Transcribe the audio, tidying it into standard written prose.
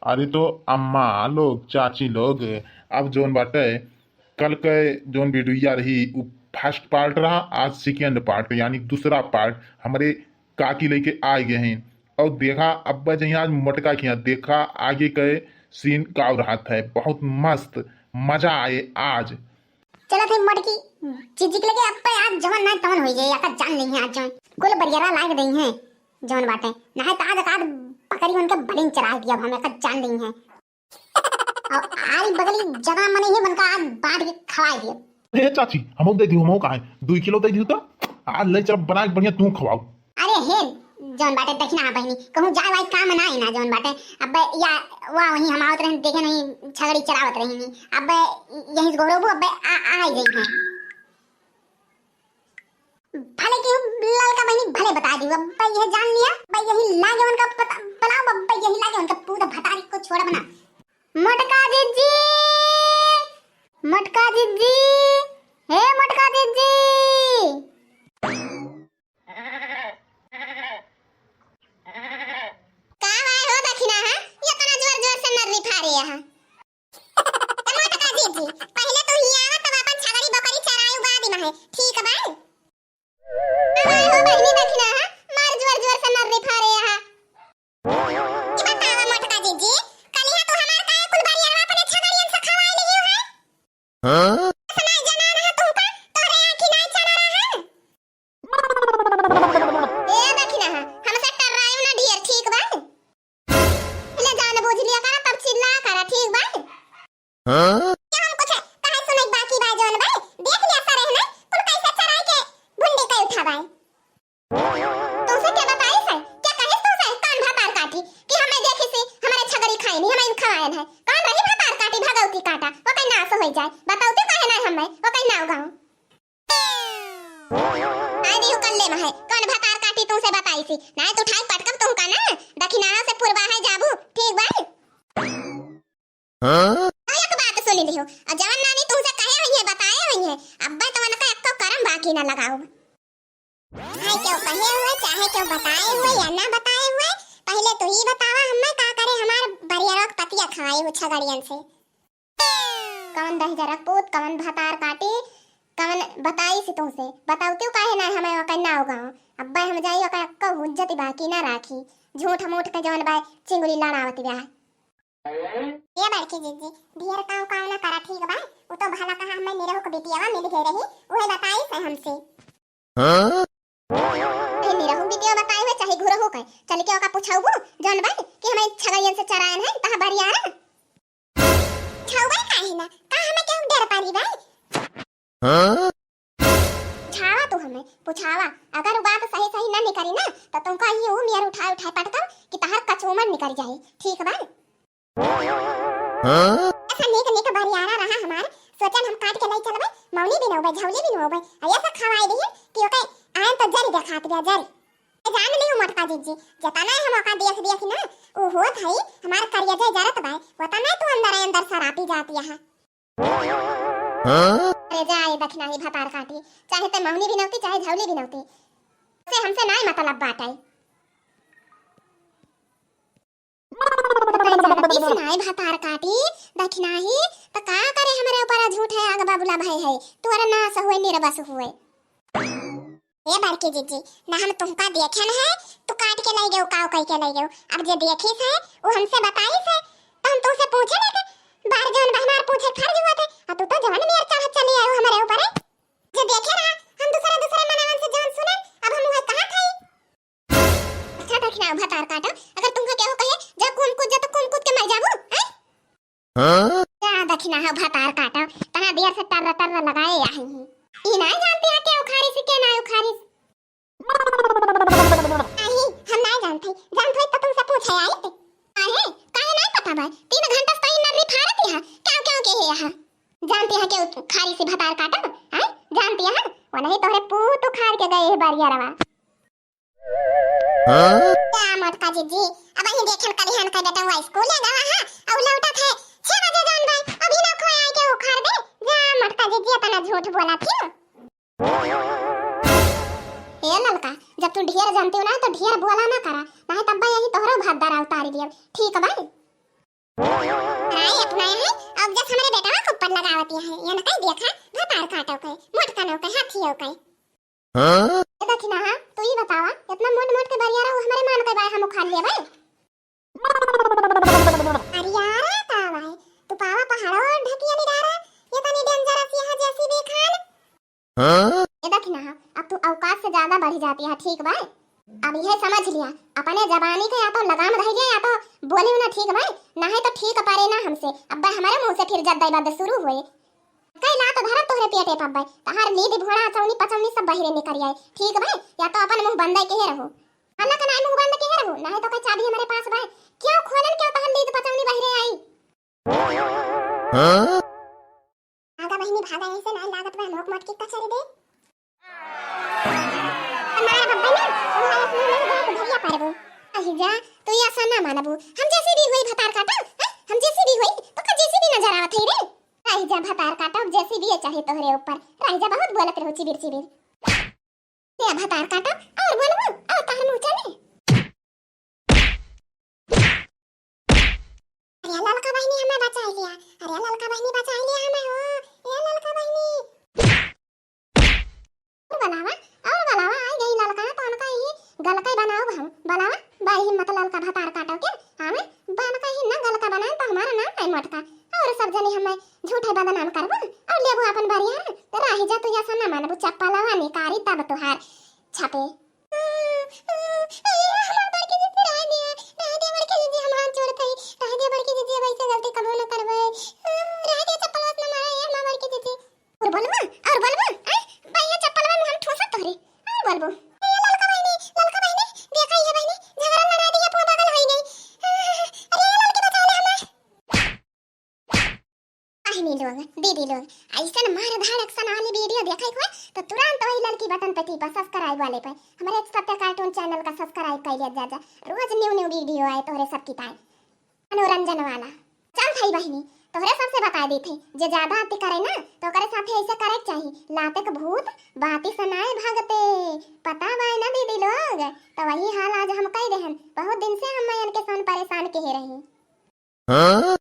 अरे तो अम्मा लोग चाची लोग अब जोन बाटे कल के जोन वीडियो रही वो फर्स्ट पार्ट रहा, आज सेकेंड पार्ट यानी दूसरा पार्ट हमारे काकी लेके आ गए हैं। और देखा अब्बा जी आज मोटका किया, देखा आगे के सीन का रहा था, बहुत मस्त मजा आए आज। चला थे मटकी चीजी के लगे अब आज जवन ना तवन होई गई आका जान नहीं है आज जवन कुल बरियारा लाग रही हैं जवन बाटे ना है ताज का पकड़ी उनके बलिंग चढ़ा दिया हमें का जान नहीं है। और आई बगली जगह मने ही बनका आज बांट के खवा दिए। ए चाची हमो दे दियो, हमो काहे 2 किलो दे दियो तो आज ले चल बना के बढ़िया तू खवाओ। अरे हे जवन बाटे दक्षिणा बहनी कहूं जाय वाई काम ना है ना जवन बाटे अब या वाह वही हम आवत रहे देखे नहीं छगड़ी चरावत रही नहीं अब यही गोड़ोबू अब आ गई है भले कि ललका बहनी भले बता दी अब यह जान लिया भाई यही लागे उनका पलाओ अब यही लागे उनका पूरा भतारी को छोड़ बना। मटका जीजी मटका जीजी हे मटका जीजी ठीक है भाई आए हो बहनी दक्षिणा है मार जोर जोर से नर्री फारे यहां ये बतावा मोटका जीजी कल यहां तो हमार काहे कुल बारिया अपने छगड़ियन से खवाई लियो है हां समय जना रहा तुमका तोरे आंखी नहीं चला रहा ए दक्षिणा है हमसे टर्रायो ना डियर ठीक भाई ले जान बुझ लिया करा तब चिल्ला करा ठीक भाई हां बताओ काहे ना हमें ओ कहीं ना गाऊं आई दियो कल्ले में है कौन भतार काटी तुमसे बताई सी नहीं तो ठाई पटकम तुम का ना दक्षिणा से पूर्वा है जाबू ठीक भाई हां एक बात सुन लियो और जवन नानी तुमसे कहे हुई है बताए हुई है अब्बा तो का एक तो करम बाकी ना लगाओ है क्यों कहे हुए चाहे क्यों बताए हुए या ना बताए हुए पहले तो ये बतावा हमें का करे हमार बरिया रख पतिया खाए हो छगड़ियन से कवन दह जरा पोत कवन भतार काटे कवन बताई सी तुमसे बताओ क्यों काहे ना हमें वकन ना होगा अब्बा हम जाई ओका अक्का हुज्जत बाकी ना राखी झूठ मूठ के जवन बाय चिंगुली लड़ावत ब्याह ये बड़की जीजी ढेर काव ना करा ठीक बा वो तो भला कहा हमें मेरे को बिटियावा मिल गई रही ओहे बताई से हमसे हां ए मेरा हूं बिटिया बताई हुए चाहे घुरा हो के चल के ओका पूछाऊ जवन बाय कि हमें छगयन से चरायन है तहा बरियारा छावा काहे ना का हमें क्यों डर पारी भाई हां छावा तो हमें पूछावा अगर बात सही सही ना निकली ना तो तुमका ये वो मेर उठा उठा पटकम कि तहर कचोमन निकल जाए ठीक बा हां ऐसा नेक नेक बरियारा रहा हमार सोचन हम काट के लाई चलबे मौनी भी न होबे झौली भी न होबे ऐसा खवाई दिए कि ओके आन तो जरी देखात बे जरी जान लियो मटका जीजी जतना हम ओका देख देख ना ओ होत है हमार करिया जाय जरत बा वतना तू अंदर सरापी जाती है हां अरे जाए दक्षिणा ही भतार काटी चाहे ते मौनी भी नौती चाहे झौली भी नौती से हमसे नहीं मतलब बात आई नहीं भतार काटी दक्षिणा ही तो का करे हमारे ऊपर झूठ है आग बाबूला भाई है तोरा ना सहुए निरबस हुए ए बड़की जीजी ना हम तुमका देखन है तो काट के लाई गयो काव कह के लाई गयो अब जे देखिस है वो हमसे बताई से तो हम तुमसे पूछे ना के बाहर जवन हमार पूछे फर्ज हुआ थे अब तू तो जवन मेर चाहत चली आयो हमारे ऊपर जे देखे ना हम दूसरे मनवन से जान सुने अब हम वह कहां थे अच्छा दक्षिणा भतार काटो अगर तुमका केहू कहे जा कुम कूद जा तो कुम कूद के मर जाबू हैं हां जा दक्षिणा है भतार काटो तना देर से टर लगाए आई हैं ई नहीं जानते हैं क्या उखाड़ी से क्या ना उखाड़ी नहीं हम नहीं जानते जानते तो तुमसे पूछे आई थे काहे काहे नहीं पता भाई 3 घंटा से ही नर्री फाड़ती है क्या क्या के है यहां जानते हैं क्या उखाड़ी से भतार काटा हैं जानते हैं वो नहीं तोरे पूत उखाड़ के गए है बारिया रवा हां क्या मटका जीजी अब ही देखन कलिहन का बेटा हुआ स्कूल गया है और लौटा थे 6 बजे जान भाई अभी ना खोए आए के उखाड़ दे जा मटका जीजी अपना झूठ बोला थी ए ललका जब तू ढेर जानते हो ना तो ढेर बोला ना करा नहीं तब यही तोहरा भात दरा उतारी दिया ठीक है भाई। बतावत है या ना कई देखा भतार काटो के मोटका नौ के हाथी हो के ये देखी ना तू ही बतावा इतना मोट मोट के बरियारा वो हमारे मान के बाय हम खा लिए भाई अरे यार का भाई तू पावा पहाड़ों ढकिया नहीं डारा ये तनी डेंजरस यहाँ जैसी भी खान ये देखी ना अब तू औकात से ज्यादा बढ़ जाती है ठीक भाई अब यह समझ लिया अपने जबानी के या तो लगाम रह गया या तो बोली ना ठीक भाई ना है तो ठीक पारे ना हमसे अब भाई हमारे मुंह से फिर जद्दा बात शुरू हुए कई ला तो धरम तोहरे पेटे पर भाई तहार नींद भोड़ा चौनी पचौनी सब बहिरे निकल आए ठीक भाई या तो अपन मुंह बंद के रहो अल्लाह का नाम मुंह बंद के रहो ना है तो कोई चाबी हमारे पास भाई क्यों खोलन क्यों तहार नींद पचौनी बहिरे आई आगा बहिनी भागा ऐसे ना लागत में मोक मोट की कचरी दे हमारा बब्बा ना वो अपने में भैया पारबो अहिजा तू ये आसान ना मानबो हम जैसे भी हुई भतार काटा हम जैसे भी हुई तो का जैसे भी नजर आवत है रे अहिजा भतार काटा जैसे भी चाहे तोहरे ऊपर अहिजा बहुत बोलत रहो चिबिर चिबिर ये भतार काटा और बोलबो और तार मुंह चले अरे ललका बहिनी हमें बचा लिया अरे ललका बहिनी बचा लिया हमें हो ये ललका बहिनी बनावा और बनावा आई गई ललका तो उनका ही गलका बनाओ हम बनावा बाई मतलब का भतार काटो के हमें बनका ही ना गलका बनाए तो हमारा नाम है मटका और सब जने हमें झूठे बदनाम करबो और लेबो अपन बारियार तो राही जा तू ऐसा ना मानबो चप्पा लवा निकारी तब तोहार छापे और बोलबो भैया चप्पल में हम ठोसा तोरे और बोलबो ये ललका बहिनी देखा ये बहिनी झगड़ा लगा दिया पूरा बगल होई गई अरे लड़की बचा ले हमें बहिनी लोग दीदी लोग ऐसा मार धाड़ एक्शन वाली वीडियो देखै को तो तुरंत वही लड़की बटन पे टिपा सब्सक्राइब वाले पे हमारे सत्य कार्टून चैनल का सब्सक्राइब कर लिया जा रोज न्यू वीडियो आए तोरे सब की पाए मनोरंजन वाला चल भाई बहिनी तोहरे सबसे बता दी थी जे ज्यादा अति करे ना तो करे साथे ऐसे करे चाहिए लाते के भूत बाती सनाए भागते पता बाय ना दीदी लोग तो वही हाल आज हम कह रहन बहुत दिन से हम मयन के सन परेशान के ही रही